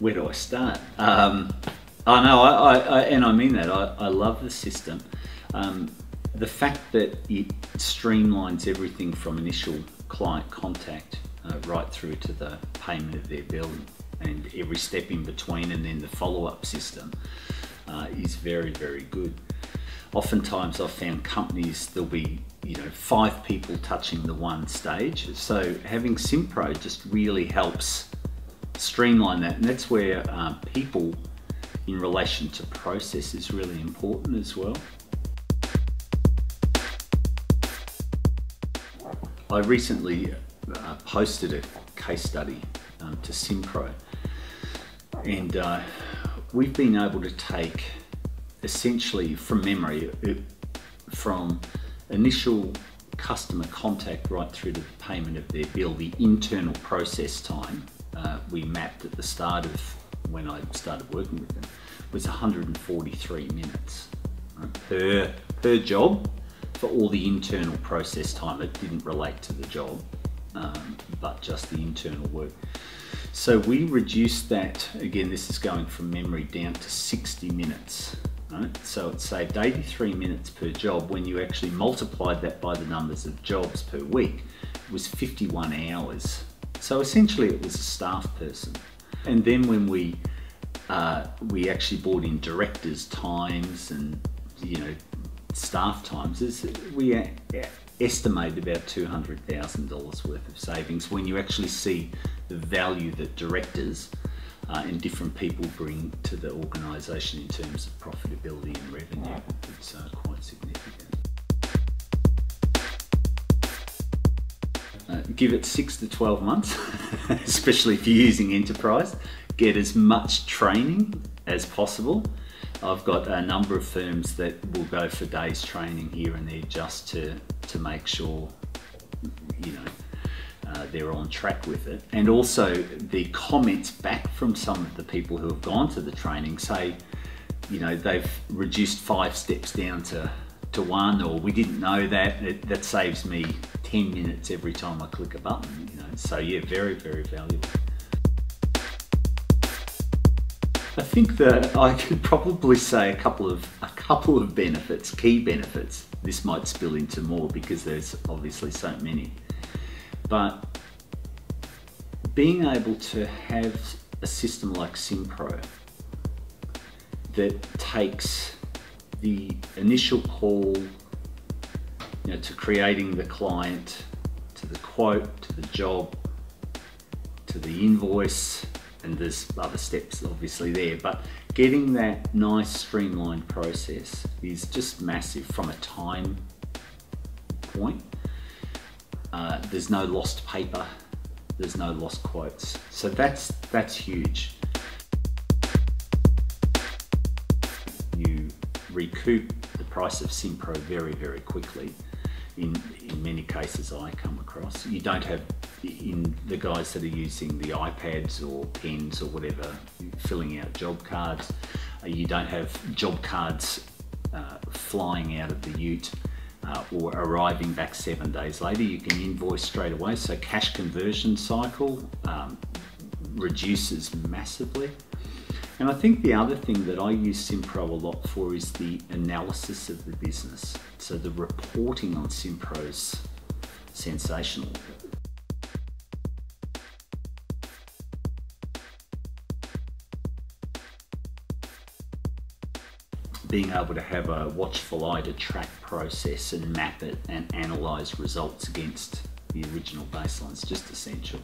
where do I start? I know, and I mean that. I love the system. The fact that it streamlines everything from initial client contact right through to the payment of their bill and every step in between, and then the follow-up system is very, very good. Oftentimes I've found companies, there'll be 5 people touching the one stage. So having simPRO just really helps streamline that, and that's where people in relation to process is really important as well. I recently posted a case study to simPRO, and we've been able to take essentially from memory, from initial customer contact right through to the payment of their bill, the internal process time we mapped at the start of when I started working with them was 143 minutes per job for all the internal process time. It didn't relate to the job, but just the internal work. So we reduced that, again, this is going from memory, down to 60 minutes. Right? So it saved 83 minutes per job. When you actually multiplied that by the numbers of jobs per week, it was 51 hours. So essentially it was a staff person. And then when we actually brought in directors' times and staff times, we estimated about $200,000 worth of savings when you actually see the value that directors and different people bring to the organisation in terms of profitability and revenue. It's quite significant. Give it 6 to 12 months, especially if you're using enterprise. Get as much training as possible. I've got a number of firms that will go for days training here and there just to make sure they're on track with it. And also the comments back from some of the people who have gone to the training say, they've reduced 5 steps down to 1, or we didn't know that. That saves me 10 minutes every time I click a button. So yeah, very, very valuable. I think that I could probably say a couple of benefits, key benefits. This might spill into more because there's obviously so many. But being able to have a system like simPRO that takes the initial call, to creating the client, to the quote, to the job, to the invoice, and there's other steps obviously there, but getting that nice streamlined process is just massive from a time point. There's no lost paper, there's no lost quotes, so that's huge. You recoup the price of simPRO very, very quickly. In many cases I come across, you don't have, in the guys that are using the iPads or pens or whatever, filling out job cards, you don't have job cards flying out of the ute or arriving back 7 days later. You can invoice straight away, so cash conversion cycle reduces massively. And I think the other thing that I use simPRO a lot for is the analysis of the business. So the reporting on simPRO is sensational. Being able to have a watchful eye to track process and map it and analyse results against the original baseline is just essential.